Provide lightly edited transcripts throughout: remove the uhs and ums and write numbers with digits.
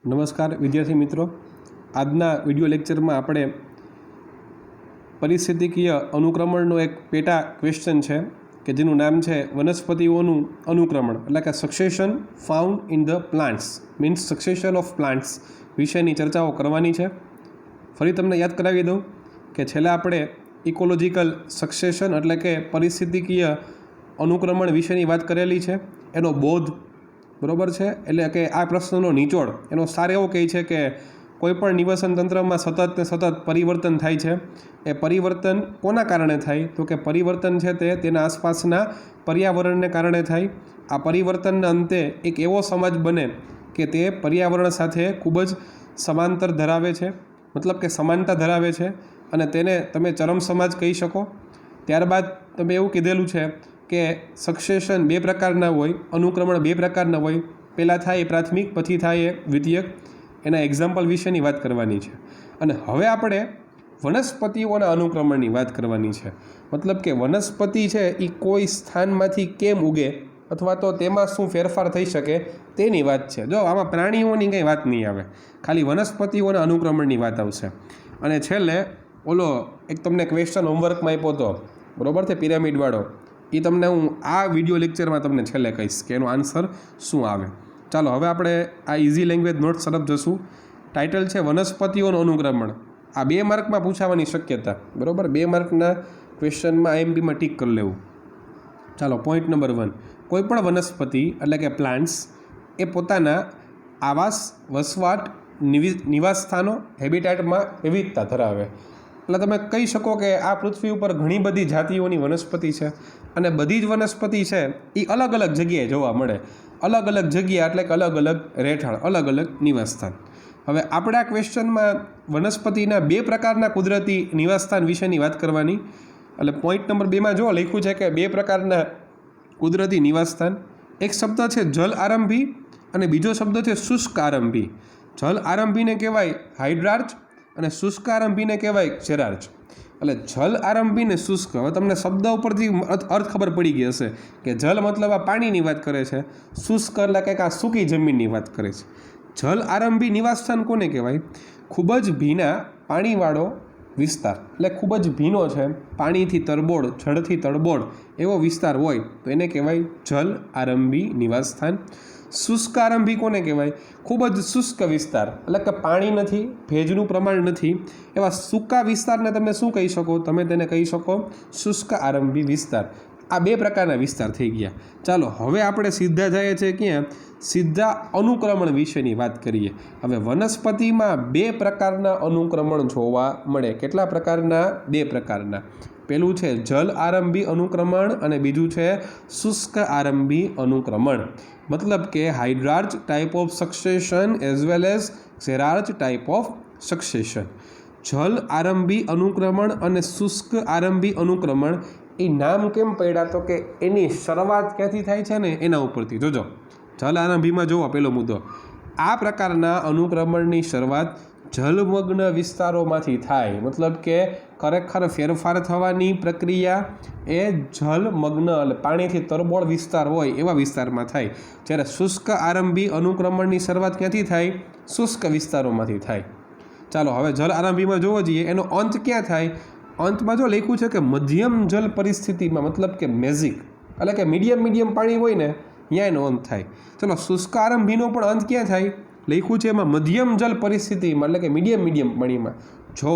નમસ્કાર વિદ્યાર્થી મિત્રો, આજના વિડિયો લેક્ચરમાં આપણે પરિસ્થિતિકીય અનુક્રમણનો એક પેટા ક્વેશ્ચન છે કે જેનું નામ છે વનસ્પતિઓનું અનુક્રમણ, એટલે કે succession found in the plants, means succession of plants વિશેની ચર્ચાઓ કરવાની છે. ફરી તમને યાદ કરાવી દઉં કે છેલ્લા આપણે ઇકોલોજીકલ સક્સેશન એટલે કે પરિસ્થિતિકીય અનુક્રમણ વિશેની વાત કરેલી છે. એનો બોધ બરાબર છે, એટલે કે આ પ્રશ્નનો નિચોડ એનો સાર એવો કહે છે કે કોઈપણ નિવસન તંત્રમાં સતત ને સતત પરિવર્તન થાય છે. એ પરિવર્તન કોના કારણે થાય? તો કે પરિવર્તન છે તે તેના આસપાસના પર્યાવરણને કારણે થાય. આ પરિવર્તનના અંતે એક એવો સમાજ બને કે તે પર્યાવરણ સાથે ખૂબ જ સમાંતર ધરાવે છે, મતલબ કે સમાનતા ધરાવે છે, અને તેને તમે ચરમ સમાજ કહી શકો. ત્યારબાદ તમે એવું કીધેલું છે કે સક્સેશન બે પ્રકારના હોય, અનુક્રમણ બે પ્રકારના હોય. પહેલાં થાય એ પ્રાથમિક, પછી થાય એ દ્વિતીયક. એના એક્ઝામ્પલ વિશેની વાત કરવાની છે. અને હવે આપણે વનસ્પતિઓના અનુક્રમણની વાત કરવાની છે. મતલબ કે વનસ્પતિ છે એ કોઈ સ્થાનમાંથી કેમ ઉગે અથવા તો તેમાં શું ફેરફાર થઈ શકે તેની વાત છે. જો આમાં પ્રાણીઓની કંઈ વાત નહીં આવે, ખાલી વનસ્પતિઓના અનુક્રમણની વાત આવશે. અને છેલ્લે ઓલો એક તમને ક્વેશ્ચન હોમવર્કમાં આપ્યો હતો, બરાબર છે, પિરામિડવાળો, એ તમને હું આ વિડિયો લેક્ચરમાં તમને છેલ્લે કહીશ કે એનો આન્સર શું આવે. ચાલો હવે આપણે આ ઇઝી લેંગ્વેજ નોટ્સ તરફ જશું. ટાઇટલ છે વનસ્પતિઓનું અનુક્રમણ. આ 2 માર્કમાં પૂછાવાની શક્યતા, બરાબર, 2 માર્કના ક્વેશ્ચનમાં IMPમાં ટીક કરી લેવું. ચાલો, પોઈન્ટ નંબર 1, કોઈપણ વનસ્પતિ એટલે કે પ્લાન્ટ્સ એ પોતાના આવાસ, વસવાટ, નિવાસસ્થાનો, હેબિટેટમાં વિવિધતા ધરાવે. એટલે તમે કહી શકો કે આ પૃથ્વી ઉપર ઘણી બધી જાતિઓની વનસ્પતિ છે, અને બધી જ વનસ્પતિ છે એ અલગ અલગ જગ્યાએ જોવા મળે. અલગ અલગ જગ્યા એટલે કે અલગ અલગ રહેઠાણ, અલગ અલગ નિવાસસ્થાન. હવે આપણે આ ક્વેશ્ચનમાં વનસ્પતિના 2 પ્રકારના કુદરતી નિવાસસ્થાન વિશેની વાત કરવાની. એટલે પોઈન્ટ નંબર 2માં જો લખ્યું છે કે 2 પ્રકારના કુદરતી નિવાસસ્થાન. એક શબ્દ છે જલ આરંભી અને બીજો શબ્દ છે શુષ્ક આરંભી. જલ આરંભીને કહેવાય હાઇડ્રાર્ચ અને શુષ્ક આરંભીને કહેવાય ક્ષેરાર્ચ. એટલે જલ આરંભી ને શુષ્ક, હવે તમને શબ્દ ઉપરથી અર્થ ખબર પડી ગઈ હશે કે જલ મતલબ આ પાણીની વાત કરે છે, શુષ્ક એટલે કંઈક આ સૂકી જમીનની વાત કરે છે. જલ આરંભી નિવાસસ્થાન કોને કહેવાય? ખૂબ જ ભીના પાણીવાળો વિસ્તાર, એટલે ખૂબ જ ભીનો છે, પાણીથી તરબોળ, જળથી તરબોળ એવો વિસ્તાર હોય તો એને કહેવાય જલ આરંભી નિવાસસ્થાન. શુષ્ક આરંભી કોને કહેવાય? ખૂબ જ શુષ્ક વિસ્તાર, એટલે કે પાણી નથી, ભેજનું પ્રમાણ નથી, એવા સૂકા વિસ્તારને તમે શું કહી શકો? તમે તેને કહી શકો શુષ્ક આરંભી વિસ્તાર. આ 2 પ્રકારના વિસ્તાર થઈ ગયા. ચાલો હવે આપણે સીધા જઈએ છીએ ક્યાં? સીધા અનુક્રમણ વિશેની વાત કરીએ. હવે વનસ્પતિમાં 2 પ્રકારના અનુક્રમણ જોવા મળે. કેટલા પ્રકારના? 2 પ્રકારના. પહેલું છે જલ આરંભી અનુક્રમણ અને બીજું છે શુષ્ક આરંભી અનુક્રમણ. મતલબ કે hydrarch type of succession as well as xerarch type of succession. જલ આરંભી અનુક્રમણ અને શુષ્ક આરંભી અનુક્રમણ એ નામ કેમ પડ્યા? તો કે એની શરૂઆત ક્યાંથી થાય છે ને એના ઉપરથી. જોજો, જલ આરંભીમાં જોવો પહેલો મુદ્દો, આ પ્રકારના અનુક્રમણની શરૂઆત જલમગ્ન વિસ્તારોમાંથી થાય. મતલબ કે ખરેખર ફેરફાર થવાની પ્રક્રિયા એ જલમગ્ન એટલે પાણીથી તરબોળ વિસ્તાર હોય એવા વિસ્તારમાં થાય. જ્યારે શુષ્ક આરંભી અનુક્રમણની શરૂઆત ક્યાંથી થાય? શુષ્ક વિસ્તારોમાંથી થાય. ચાલો હવે જલ આરંભીમાં જોવો જઈએ, એનો અંત ક્યાં થાય? અંતમાં જો લખ્યું છે કે મધ્યમ જલ પરિસ્થિતિમાં, મતલબ કે મેઝિક એટલે કે મીડિયમ પાણી હોય ને ત્યાં એનો અંત થાય. ચલો, શુષ્ક આરંભીનો પણ અંત ક્યાં થાય? લખ્યું છે એમાં મધ્યમ જલ પરિસ્થિતિમાં, એટલે કે મીડિયમ પાણીમાં. જો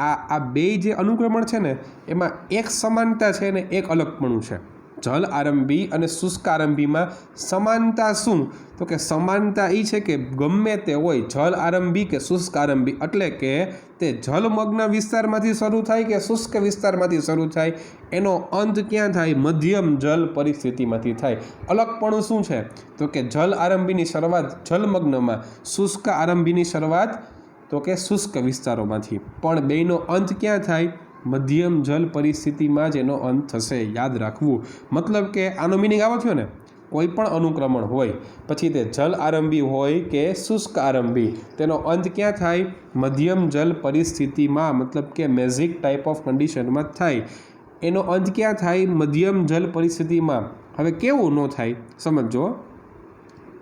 આ 2 જે અનુક્રમણ છે ને એમાં એક સમાનતા છે ને એક અલગપણું છે. જલ આરંભી અને શુષ્ક આરંભીમાં સમાનતા શું? તો કે સમાનતા એ છે કે ગમે તે હોય, જલ આરંભી કે શુષ્ક આરંભી, એટલે કે તે જલમગ્ન વિસ્તારમાંથી શરૂ થાય કે શુષ્ક વિસ્તારમાંથી શરૂ થાય, એનો અંત ક્યાં થાય? મધ્યમ જલ પરિસ્થિતિમાંથી થાય. અલગપણું શું છે? તો કે જલ આરંભીની શરૂઆત જલમગ્નમાં, શુષ્ક આરંભીની શરૂઆત તો કે શુષ્ક વિસ્તારોમાંથી. પણ બેનો અંત ક્યાં થાય? મધ્યમ જલ પરિસ્થિતિમાં જ એનો અંત થશે. યાદ રાખવું. મતલબ કે આનો મિનિંગ આવો થયો ને, કોઈ પણ અનુક્રમણ હોય, પછી તે જલ આરંભી હોય કે શુષ્ક આરંભી, તેનો અંત ક્યાં થાય? મધ્યમ જલ પરિસ્થિતિમાં, મતલબ કે મેઝિક ટાઈપ ઓફ કન્ડિશનમાં થાય. એનો અંત ક્યાં થાય? મધ્યમ જલ પરિસ્થિતિમાં. હવે કેવું ન થાય સમજો.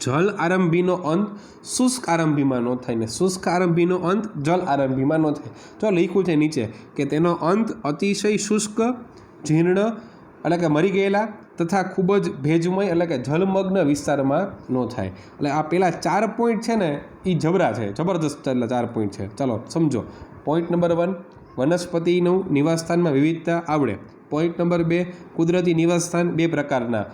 જલ આરંભીનો અંત શુષ્ક આરંભીમાં ન થાય ને શુષ્ક આરંભીનો અંત જલ આરંભીમાં ન થાય. જો લખ્યું છે નીચે કે તેનો અંત અતિશય શુષ્ક, જીર્ણ એટલે કે મરી ગયેલા તથા ખૂબ જ ભેજમય એટલે કે જલમગ્ન વિસ્તારમાં ન થાય. એટલે આ પેલા 4 પોઈન્ટ છે ને એ જબરા છે, જબરદસ્ત એટલે 4 પોઈન્ટ છે. ચાલો સમજો. પોઈન્ટ નંબર 1, વનસ્પતિનું નિવાસસ્થાનમાં વિવિધતા આવડે. પોઈન્ટ નંબર 2, કુદરતી નિવાસસ્થાન 2 પ્રકારના,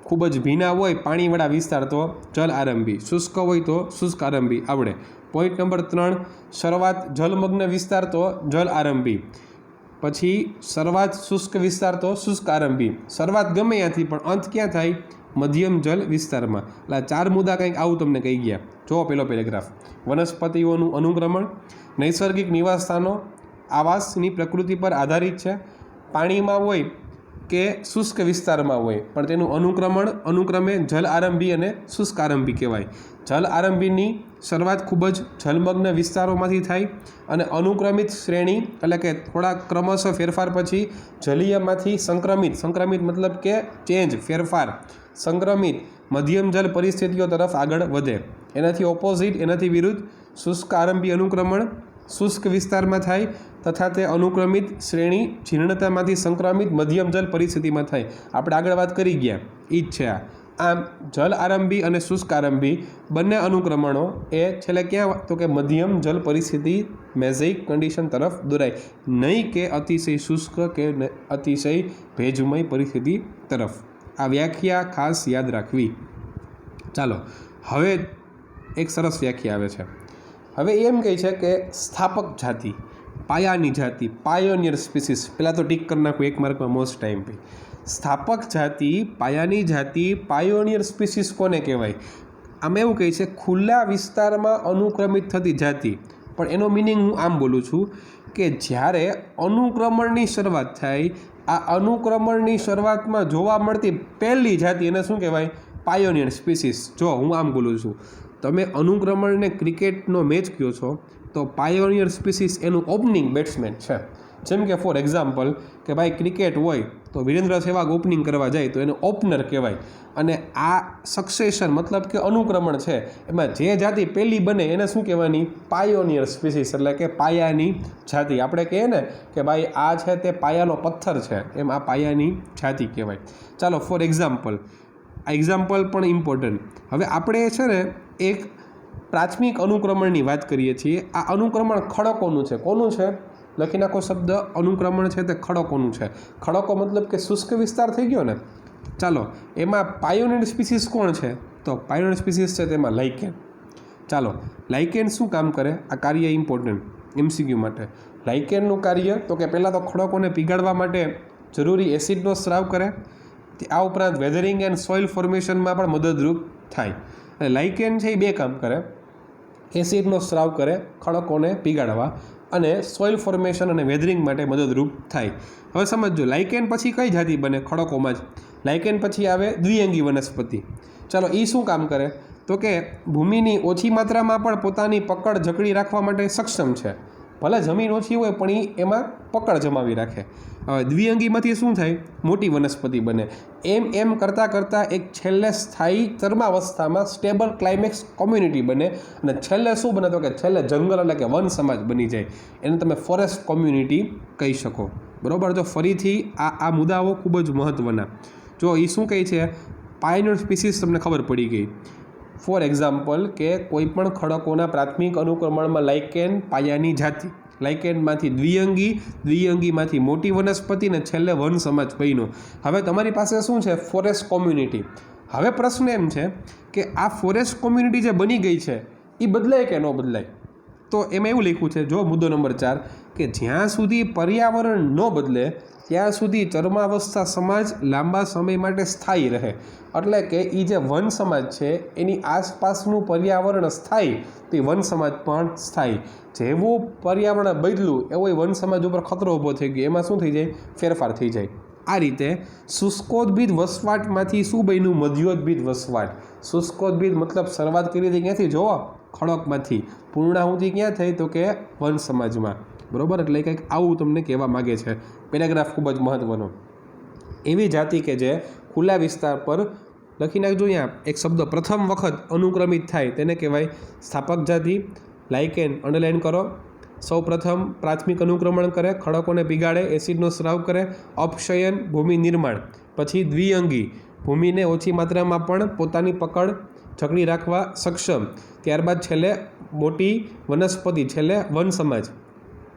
ખૂબ જ ભીના હોય પાણીવાળા વિસ્તાર તો જલ આરંભી, શુષ્ક હોય તો શુષ્ક આરંભી આવડે. પોઈન્ટ નંબર 3, શરૂઆત જલમગ્ન વિસ્તાર તો જલ આરંભી, પછી શરૂઆત શુષ્ક વિસ્તાર તો શુષ્ક આરંભી. શરૂઆત ગમે ત્યાંથી પણ અંત ક્યાં થાય? મધ્યમ જલ વિસ્તારમાં. એટલે 4 મુદ્દા કંઈક આવું તમને કહી ગયા. જો પેલો પેરેગ્રાફ. વનસ્પતિઓનું અનુક્રમણ, નૈસર્ગિક નિવાસસ્થાનો આવાસની પ્રકૃતિ પર આધારિત છે. પાણીમાં હોય કે શુષ્ક વિસ્તારમાં હોય પણ તેનું અનુક્રમે જલ આરંભી અને શુષ્ક આરંભી કહેવાય. જલ આરંભીની શરૂઆત ખૂબ જ જલમગ્ન વિસ્તારોમાંથી થાય અને અનુક્રમિત શ્રેણી એટલે કે થોડા ક્રમશઃ ફેરફાર પછી જલીયમાંથી સંક્રમિત મતલબ કે ચેન્જ, ફેરફાર, સંક્રમિત મધ્યમ જલ પરિસ્થિતિઓ તરફ આગળ વધે. એનાથી ઓપોઝિટ, એનાથી વિરુદ્ધ શુષ્ક આરંભી અનુક્રમણ શુષ્ક વિસ્તારમાં થાય તથા તે અનુક્રમિત શ્રેણી જીર્ણતામાંથી સંક્રમિત મધ્યમ જલ પરિસ્થિતિમાં થાય. આપણે આગળ વાત કરી ગયા એ જ છે. આમ જલ આરંભી અને શુષ્ક આરંભી બંને અનુક્રમણો એ છેલ્લે ક્યાં તો કે મધ્યમ જલ પરિસ્થિતિ મેઝેઇક કન્ડિશન તરફ દોરાય, નહીં કે અતિશય શુષ્ક કે અતિશય ભેજમય પરિસ્થિતિ તરફ. આ વ્યાખ્યા ખાસ યાદ રાખવી. ચાલો હવે એક સરસ વ્યાખ્યા આવે છે. હવે એમ કહે છે કે સ્થાપક જાતિ, પાયાની જાતિ, પાયોનિયર સ્પીસીસ. પહેલાં તો ટીક કરી નાખું, એક માર્કમાં મોસ્ટ ટાઈમ પી. સ્થાપક જાતિ, પાયાની જાતિ, પાયોનિયર સ્પીસીસ કોને કહેવાય? આમાં એવું કહે છે ખુલ્લા વિસ્તારમાં અનુક્રમિત થતી જાતિ. પણ એનો મિનિંગ હું આમ બોલું છું કે જ્યારે અનુક્રમણની શરૂઆત થાય, આ અનુક્રમણની શરૂઆતમાં જોવા મળતી પહેલી જાતિ એને શું કહેવાય? Pioneer species. જો હું આમ બોલું છું, તમે અનુક્રમણને ક્રિકેટનો મેચ કહો છો તો પાયોનિયર સ્પીસીસ એનું ઓપનિંગ બેટ્સમેન છે. જેમ કે ફોર એક્ઝામ્પલ કે ભાઈ ક્રિકેટ હોય તો વિરેન્દ્ર સહેવાગ ઓપનિંગ કરવા જાય તો એને ઓપનર કહેવાય. અને આ સક્સેશન મતલબ કે અનુક્રમણ છે એમાં જે જાતિ પહેલી બને એને શું કહેવાની? પાયોનિયર સ્પીસીસ એટલે કે પાયાની જાતિ. આપણે કહીએ ને કે ભાઈ આ છે તે પાયાનો પથ્થર છે, એમ આ પાયાની જાતિ કહેવાય. ચાલો ફોર એક્ઝામ્પલ, આ એક્ઝામ્પલ પણ ઇમ્પોર્ટન્ટ. હવે આપણે છે ને એક પ્રાથમિક અનુક્રમણની વાત કરીએ છીએ. આ અનુક્રમણ ખડકોનું છે. કોનું છે? લખી નાખો શબ્દ અનુક્રમણ છે તે ખડકોનું છે. ખડકો મતલબ કે શુષ્ક વિસ્તાર થઈ ગયો ને. ચાલો એમાં પાયોનિયર સ્પીસીસ કોણ છે? તો પાયોનિયર સ્પીસીસ છે તેમાં લાઇકેન. ચાલો લાઇકેન શું કામ કરે? આ કાર્ય ઇમ્પોર્ટન્ટ MCQ માટે. લાઇકેનનું કાર્ય તો કે પહેલાં તો ખડકોને પીગાળવા માટે જરૂરી એસિડનો સ્રાવ કરે. આ ઉપરાંત વેધરિંગ એન્ડ સોઇલ ફોર્મેશનમાં પણ મદદરૂપ થાય. અને લાઇકેન છે એ 2 કામ કરે, એસિડનો સ્રાવ કરે ખડકોને પીગાળવા અને સોઇલ ફોર્મેશન અને વેધરિંગ માટે મદદરૂપ થાય. હવે સમજો લાઇકેન પછી કઈ જાતિ બને? ખડકોમાં જ. લાઇકેન પછી આવે દ્વિઅંગી વનસ્પતિ. ચાલો એ શું કામ કરે? તો કે ભૂમિની ઓછી માત્રામાં પણ પોતાની પકડ જકડી રાખવા માટે સક્ષમ છે. ભલે જમીન ઓછી હોય પણ એમાં પકડ જમાવી રાખે. હવે દ્વિઅંગીમાંથી શું થાય? મોટી વનસ્પતિ બને. એમ કરતાં એક છેલ્લે સ્થાયી ચરમાવસ્થામાં સ્ટેબલ ક્લાઇમેક્સ કોમ્યુનિટી બને. અને છેલ્લે શું બને? તો કે છેલ્લે જંગલ એટલે કે વન સમાજ બની જાય. એને તમે ફોરેસ્ટ કોમ્યુનિટી કહી શકો. બરાબર? તો ફરીથી આ મુદ્દાઓ ખૂબ જ મહત્ત્વના. જો એ શું કહે છે? પાયોનિયર સ્પીસીસ તમને ખબર પડી ગઈ. ફોર એક્ઝામ્પલ કે કોઈ પણ ખડકોના પ્રાથમિક અનુક્રમણમાં લાઇકેન પાયાની જાતિ, લાઇકેનમાંથી દ્વિઅંગીમાંથી મોટી વનસ્પતિ ને છેલ્લે વન સમાજ બન્યો. હવે તમારી પાસે શું છે? Forest community. હવે પ્રશ્ન એમ છે કે આ ફોરેસ્ટ કોમ્યુનિટી જે બની ગઈ છે એ બદલાય કે ન બદલાય? તો એમાં એવું લખ્યું છે, જો મુદ્દો નંબર 4, કે જ્યાં સુધી પર્યાવરણ ન બદલે ત્યાં સુધી ચરમાવસ્થા સમાજ લાંબા સમય માટે સ્થાયી રહે. એટલે કે એ જે વન સમાજ છે એની આસપાસનું પર્યાવરણ સ્થાયી, તો એ વન સમાજ પણ સ્થાયી. જેવું પર્યાવરણ બદલું એવો વન સમાજ ઉપર ખતરો ઊભો થઈ ગયો, એમાં શું થઈ જાય? ફેરફાર થઈ જાય. આ રીતે શુષ્કોદ્ભિદ વસવાટમાંથી શું બન્યું? મધ્યોદ્ભિદ વસવાટ. શુષ્કોદ્ભિદ મતલબ શરૂઆત કરી હતી ક્યાંથી? જોવો, ખડકમાંથી. પૂર્ણાહુતિ ક્યાં થઈ? તો કે વન સમાજમાં. બરાબર? એટલે કંઈક આવું તમને કહેવા માગે છે. પેરેગ્રાફ ખૂબ જ મહત્ત્વનો. એવી જાતિ કે જે ખુલ્લા વિસ્તાર પર લખી નાખજો અહીંયા એક શબ્દ પ્રથમ વખત અનુક્રમિત થાય તેને કહેવાય સ્થાપક જાતિ. લાઇકેન અંડરલાઇન કરો. સૌ પ્રથમ પ્રાથમિક અનુક્રમણ કરે, ખડકોને પીગાડે, એસિડનો સ્રાવ કરે. અપક્ષયન ભૂમિ નિર્માણ. પછી દ્વિઅંગી ભૂમિને ઓછી માત્રામાં પણ પોતાની પકડ જકડી રાખવા સક્ષમ. ત્યારબાદ છેલ્લે મોટી વનસ્પતિ, છેલ્લે વન સમાજ.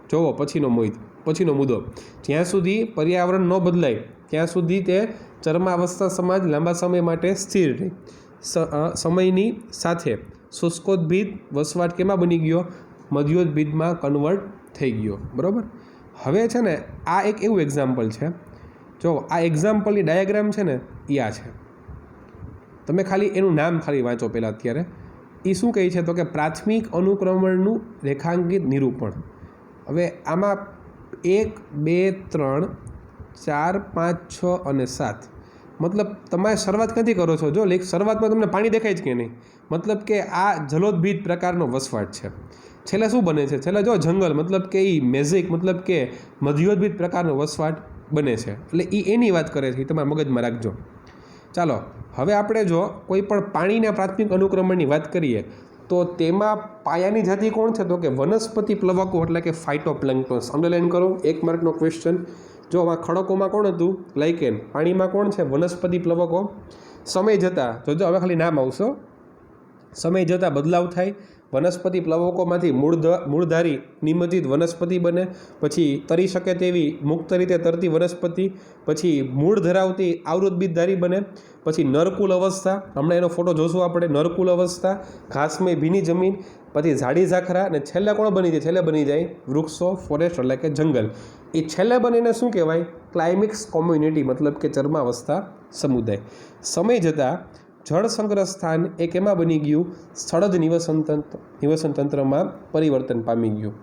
જોવો પછીનો મુદ્દો, જ્યાં સુધી પર્યાવરણ ન બદલાય ત્યાં સુધી તે ચરમાવસ્થા સમાજ લાંબા સમય માટે સ્થિર રહે. સમયની સાથે શુષ્કોદ્ભિદ વસવાટ કેમાં બની ગયો? મધ્યોદ્ભિદમાં કન્વર્ટ થઈ ગયો. બરાબર. હવે છે ને આ એક એવું એક્ઝામ્પલ છે. જો આ એક્ઝામ્પલની ડાયાગ્રામ છે ને એ આ છે. તમે ખાલી એનું નામ ખાલી વાંચો પહેલાં. અત્યારે એ શું કહે છે તો કે પ્રાથમિક અનુક્રમણનું રેખાંકિત નિરૂપણ. હવે આમાં 1, 2, 3, 4, 5, 6 અને 7 મતલબ તમે શરૂઆત ક્યાંથી કરો છો? જો શરૂઆતમાં તમને પાણી દેખાય જ કે નહીં, મતલબ કે આ જલોદભિદ પ્રકારનો વસવાટ છે. છેલ્લે શું બને છે? છેલ્લે જો જંગલ, મતલબ કે એ મેઝિક, મતલબ કે મધ્યોદ્ભિદ પ્રકારનો વસવાટ બને છે. એટલે એ એની વાત કરે છે, એ તમારા મગજમાં રાખજો. ચાલો હવે આપણે જો કોઈ પણ પાણીના પ્રાથમિક અનુક્રમણની વાત કરીએ તો તેમાં પાયાની જાતિ કોણ છે? તો કે વનસ્પતિ પ્લવકો એટલે કે ફાઇટોપ્લેન્ક્ટન્સ. અંડરલાઇન કરો, 1 માર્કનો ક્વેશ્ચન. જો આમાં ખડકોમાં કોણ હતું? લાઇકેન. પાણીમાં કોણ છે? વનસ્પતિ પ્લવકો. સમય જતાં જોજો હવે ખાલી નામ આવશો. સમય જતાં બદલાવ થાય. વનસ્પતિ પ્લવકોમાંથી મૂળધારી નિમજ્જિત વનસ્પતિ બને. પછી તરી શકે તેવી મુક્ત રીતે તરતી વનસ્પતિ. પછી મૂળ ધરાવતી આવૃતબીજધારી બને. પછી નરકુલ અવસ્થા, હમણાં એનો ફોટો જોશું આપણે. નરકુલ અવસ્થા, ઘાસમય ભીની જમીન. પછી ઝાડી ઝાખરા અને છેલ્લે કોણ બની જાય? છેલ્લે બની જાય વૃક્ષો, ફોરેસ્ટ એટલે કે જંગલ. એ છેલ્લે બનીને શું કહેવાય? ક્લાઇમેક્સ કોમ્યુનિટી, મતલબ કે ચરમાવસ્થા સમુદાય. સમય જતાં જળ સંગ્રહ સ્થાન એ કેમાં બની ગયું? સ્થળજ નિવસન તંત્રમાં પરિવર્તન પામી ગયું.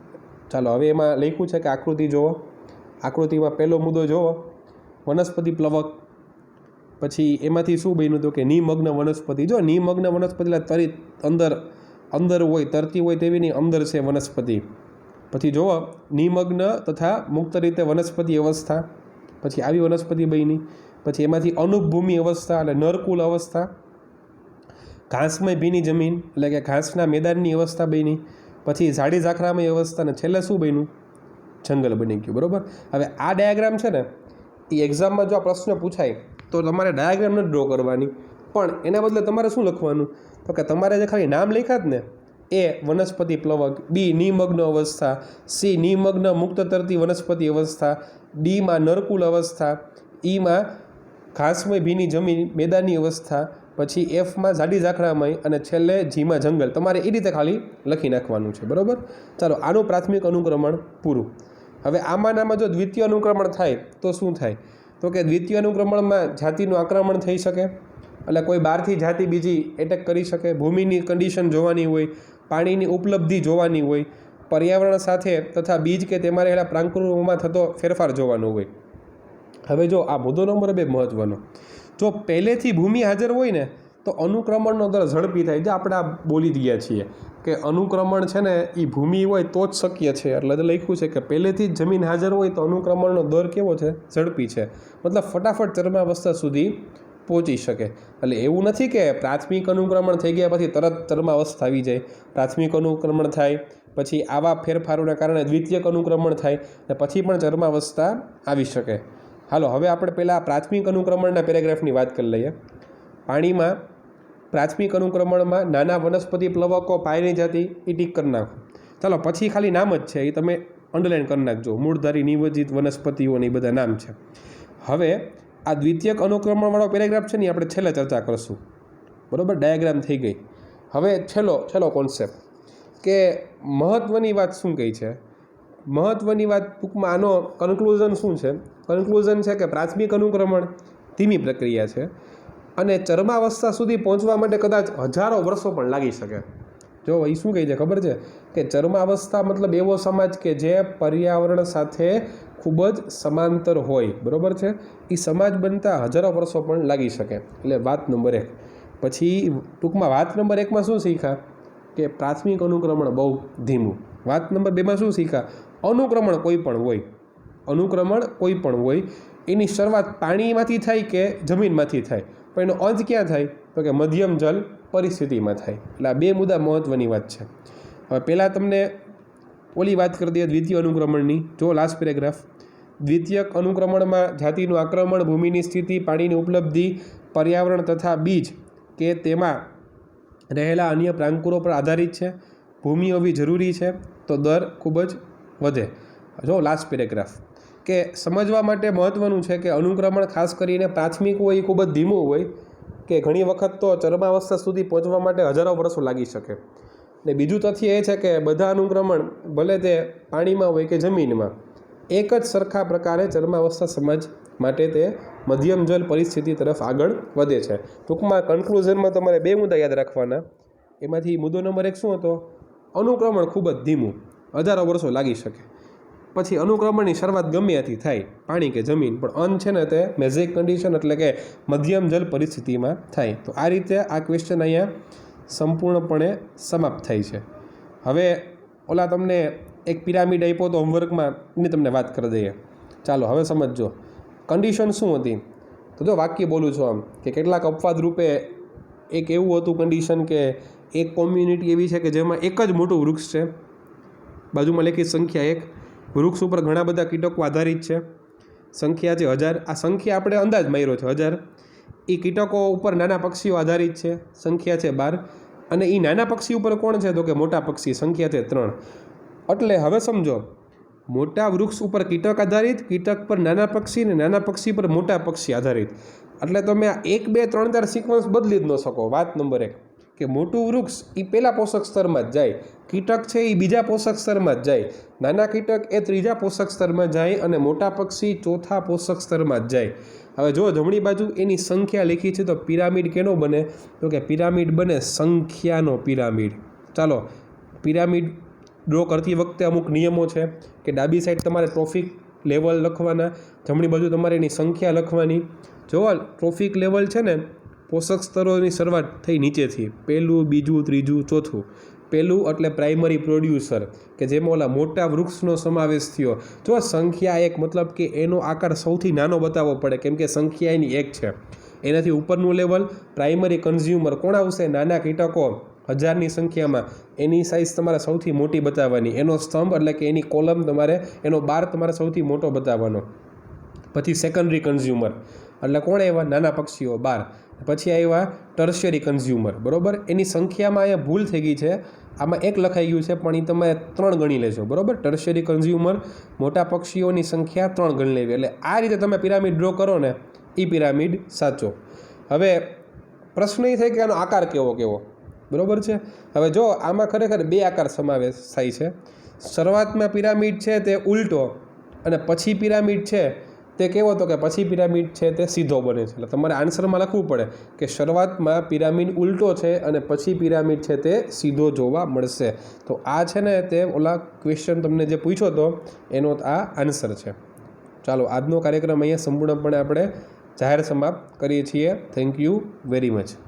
ચાલો હવે એમાં લખ્યું છે કે આકૃતિ જુઓ. આકૃતિમાં પહેલો મુદ્દો જુઓ, વનસ્પતિ પ્લવક. પછી એમાંથી શું બન્યું? તો કે નિમગ્ન વનસ્પતિ. જો નિમગ્ન વનસ્પતિ તરી અંદર હોય, તરતી હોય તેવીની અંદર છે વનસ્પતિ. પછી જુઓ નિમગ્ન તથા મુક્ત રીતે વનસ્પતિ અવસ્થા. પછી આવી વનસ્પતિ બની. પછી એમાંથી અનુપભૂમિ અવસ્થા એટલે નરકુલ અવસ્થા. ઘાસમય ભીની જમીન એટલે કે ઘાસના મેદાનની અવસ્થા બની. પછી ઝાડી ઝાખરામય અવસ્થા અને છેલ્લે શું બન્યું? જંગલ બની ગયું. બરાબર. હવે આ ડાયાગ્રામ છે ને એ એક્ઝામમાં જો આ પ્રશ્ન પૂછાય તો તમારે ડાયાગ્રામ નથી ડ્રો કરવાની, પણ એના બદલે તમારે શું લખવાનું? તો કે તમારે જે ખાલી નામ લખ્યા જ ને, એ વનસ્પતિ પ્લવક, બી નિમગ્ન અવસ્થા, સી નિમગ્ન મુક્ત તરતી વનસ્પતિ અવસ્થા, ડીમાં નરકુલ અવસ્થા, ઈમાં ઘાસમય ભીની જમીન મેદાનની અવસ્થા, પછી એફમાં ઝાડી ઝાખરામય અને છેલ્લે જીમાં જંગલ. તમારે એ રીતે ખાલી લખી નાખવાનું છે. બરાબર. ચાલો આનું પ્રાથમિક અનુક્રમણ પૂરું. હવે આમાં જો દ્વિતીય અનુક્રમણ થાય તો શું થાય? તો કે દ્વિતીય અનુક્રમણમાં જાતિનું આક્રમણ થઈ શકે, એટલે કોઈ બહારથી જાતિ બીજી એટેક કરી શકે. ભૂમિની કન્ડિશન જોવાની હોય, પાણીની ઉપલબ્ધિ જોવાની હોય, પર્યાવરણ સાથે તથા બીજ કે તેમાં રહેલા પ્રાંકુરોમાં થતો ફેરફાર જોવાનો હોય. હવે જો આ મુદ્દો નંબર 2 મહત્વનો. જો પહેલેથી ભૂમિ હાજર હોય ને તો અનુક્રમણનો દર ઝડપી થાય. જે આપણે આ બોલી રહ્યા છીએ કે અનુક્રમણ છે ને એ ભૂમિ હોય તો જ શક્ય છે. એટલે લખ્યું છે કે પહેલેથી જ જમીન હાજર હોય તો અનુક્રમણનો દર કેવો છે? ઝડપી છે. મતલબ ફટાફટ ચરમાવસ્થા સુધી પહોંચી શકે. એટલે એવું નથી કે પ્રાથમિક અનુક્રમણ થઈ ગયા પછી તરત ચરમાવસ્થા આવી જાય. પ્રાથમિક અનુક્રમણ થાય પછી આવા ફેરફારોના કારણે દ્વિતીયક અનુક્રમણ થાય અને પછી પણ ચરમાવસ્થા આવી શકે. હાલો હવે આપણે પહેલાં પ્રાથમિક અનુક્રમણના પેરેગ્રાફની વાત કરી લઈએ. પાણીમાં પ્રાથમિક અનુક્રમણમાં નાના વનસ્પતિ પ્લવકો, પાયાની જાતિ એ ટીક કરી નાખો. ચાલો પછી ખાલી નામ જ છે એ તમે અંડરલાઇન કરી નાખજો. મૂળધારી નિવજિત વનસ્પતિઓની બધા નામ છે. હવે આ દ્વિતીયક અનુક્રમણવાળો પેરેગ્રાફ છે ને આપણે છેલ્લે ચર્ચા કરશું. બરાબર. ડાયાગ્રામ થઈ ગઈ. હવે છેલ્લો કોન્સેપ્ટ કે મહત્ત્વની વાત શું કહી છે? મહત્ત્વની વાત ટૂંકમાં આનો કન્ક્લુઝન શું છે? કન્ક્લુઝન છે કે પ્રાથમિક અનુક્રમણ ધીમી પ્રક્રિયા છે અને ચરમાવસ્થા સુધી પહોંચવા માટે કદાચ હજારો વર્ષો પણ લાગી શકે. જો એ શું કહે છે ખબર છે? કે ચરમાવસ્થા મતલબ એવો સમાજ કે જે પર્યાવરણ સાથે ખૂબ જ સમાંતર હોય. બરાબર છે. એ સમાજ બનતા હજારો વર્ષો પણ લાગી શકે. એટલે વાત નંબર 1. પછી ટૂંકમાં વાત નંબર 1માં શું શીખ્યા? કે પ્રાથમિક અનુક્રમણ બહુ ધીમું. વાત નંબર 2માં શું શીખ્યા? અનુક્રમણ કોઈ પણ હોય, અનુક્રમણ કોઈ પણ હોય એની શરૂઆત પાણીમાંથી થાય કે જમીનમાંથી થાય, પણ એનો અંત ક્યાં થાય તો કે મધ્યમ જલ પરિસ્થિતિમાં થાય. એટલે આ બે મુદ્દા મહત્ત્વની વાત છે. હવે પહેલાં તમને ઓલી વાત કરી દઈએ દ્વિતીય અનુક્રમણની. જો લાસ્ટ પેરેગ્રાફ. દ્વિતીયક અનુક્રમણમાં જાતિનું આક્રમણ, ભૂમિની સ્થિતિ, પાણીની ઉપલબ્ધિ, પર્યાવરણ તથા બીજ કે તેમાં રહેલા અન્ય પ્રાંકુરો પર આધારિત છે. ભૂમિ હોવી જરૂરી છે તો દર ખૂબ જ વધે. જો લાસ્ટ પેરેગ્રાફ કે સમજવા માટે મહત્ત્વનું છે કે અનુક્રમણ ખાસ કરીને પ્રાથમિક હોય એ ખૂબ જ ધીમું હોય કે ઘણી વખત તો ચરમાવસ્થા સુધી પહોંચવા માટે હજારો વર્ષો લાગી શકે. ને બીજું તથ્ય એ છે કે બધા અનુક્રમણ ભલે તે પાણીમાં હોય કે જમીનમાં એક જ સરખા પ્રકારે ચરમાવસ્થા સમાજ માટે તે મધ્યમ જલ પરિસ્થિતિ તરફ આગળ વધે છે. ટૂંકમાં કન્ક્લુઝનમાં તમારે બે મુદ્દા યાદ રાખવાના. એમાંથી મુદ્દો નંબર 1 શું હતો? અનુક્રમણ ખૂબ જ ધીમું, હજારો વર્ષો લાગી શકે. પછી અનુક્રમણની શરૂઆત ગમે ત્યાંથી થાય, પાણી કે જમીન, પણ અંત છે ને તે મેઝિક કન્ડિશન એટલે કે મધ્યમ જલ પરિસ્થિતિમાં થાય. તો આ રીતે આ ક્વેશ્ચન અહીંયા સંપૂર્ણપણે સમાપ્ત થાય છે. હવે ઓલા તમને એક પિરામિડ આપ્યો તો હોમવર્કમાં, એની તમને વાત કરી દઈએ. ચાલો હવે સમજો કન્ડિશન શું હતી. તો જો વાક્ય બોલું છું આમ કે કેટલાક અપવાદ રૂપે એક એવું હતું કન્ડિશન કે એક કોમ્યુનિટી એવી છે કે જેમાં એક જ મોટું વૃક્ષ છે, બાજુમાં લેખિત સંખ્યા 1. વૃક્ષ ઉપર ઘણા બધા કીટકો આધારિત છે, સંખ્યા છે 1000. આ સંખ્યા આપણે અંદાજ માર્યો છે 1000. એ કીટકો ઉપર નાના પક્ષીઓ આધારિત છે, સંખ્યા છે 12. અને એ નાના પક્ષી ઉપર કોણ છે તો કે મોટા પક્ષી, સંખ્યા છે 3. એટલે હવે સમજો મોટા વૃક્ષ ઉપર કીટક આધારિત, કીટક પર નાના પક્ષી ને નાના પક્ષી પર મોટા પક્ષી આધારિત. એટલે તમે આ 1 2 3 4 સિક્વન્સ બદલી જ ન શકો. વાત નંબર 1 કે મોટું વૃક્ષ એ પહેલા પોષક સ્તરમાં જ જાય, કીટક છે એ બીજા પોષક સ્તરમાં જ જાય, નાના કીટક એ ત્રીજા પોષક સ્તરમાં જાય અને મોટા પક્ષી ચોથા પોષક સ્તરમાં જ જાય. હવે જો જમણી બાજુ એની સંખ્યા લખી છે તો પિરામિડ કેનો બને તો કે પિરામિડ બને સંખ્યાનો પિરામિડ. ચાલો પિરામિડ ડ્રો કરતી વખતે અમુક નિયમો છે કે ડાબી સાઈડ તમારે ટ્રોફિક લેવલ લખવાના, જમણી બાજુ તમારે એની સંખ્યા લખવાની. જો ટ્રોફિક લેવલ છે ને પોષક સ્તરોની શરૂઆત થઈ નીચેથી, પહેલું, બીજું, ત્રીજું, ચોથું. પહેલું એટલે પ્રાઇમરી પ્રોડ્યુસર કે જેમાં ઓલા મોટા વૃક્ષનો સમાવેશ થયો. જો સંખ્યા 1 મતલબ કે એનો આકાર સૌથી નાનો બતાવવો પડે કેમ કે સંખ્યા એની 1 છે. એનાથી ઉપરનું લેવલ પ્રાઇમરી કન્ઝ્યુમર કોણ આવશે? નાના કીટકો 1000ની સંખ્યામાં, એની સાઇઝ તમારે સૌથી મોટી બતાવવાની. એનો સ્તંભ એટલે કે એની કોલમ તમારે, એનો બાર તમારે સૌથી મોટો બતાવવાનો. પછી સેકન્ડરી કન્ઝ્યુમર એટલે કોણ આવ્યા? નાના પક્ષીઓ 12. પછી આવ્યા ટર્શિયરી કન્ઝ્યુમર, બરાબર. એની સંખ્યામાં અહીંયા ભૂલ થઈ ગઈ છે, આમાં 1 લખાઈ ગયું છે પણ એ તમે 3 ગણી લેજો, બરાબર. ટર્શિયરી કન્ઝ્યુમર, મોટા પક્ષીઓની સંખ્યા 3 ગણી લેવી. એટલે આ રીતે તમે પિરામિડ ડ્રો કરો ને એ પિરામિડ સાચો. હવે પ્રશ્ન એ થાય કે આનો આકાર કેવો કેવો, બરાબર છે. હવે જો આમાં ખરેખર 2 આકાર સમાવેશ થાય છે. શરૂઆતમાં પિરામિડ છે તે ઉલટો અને પછી પિરામિડ છે તે કેવો તો કે પછી પિરામિડ છે તે સીધો બને છે. એટલે તમારે આન્સરમાં લખવું પડે કે શરૂઆતમાં પિરામિડ ઉલટો છે અને પછી પિરામિડ છે તે સીધો જોવા મળશે. તો આ છે ને તે ઓલા ક્વેશ્ચન તમને જે પૂછ્યો હતો એનો આ આન્સર છે. ચાલો આજનો કાર્યક્રમ અહીંયા સંપૂર્ણપણે આપણે જાહેર સમાપ્ત કરીએ છીએ. Thank you very much.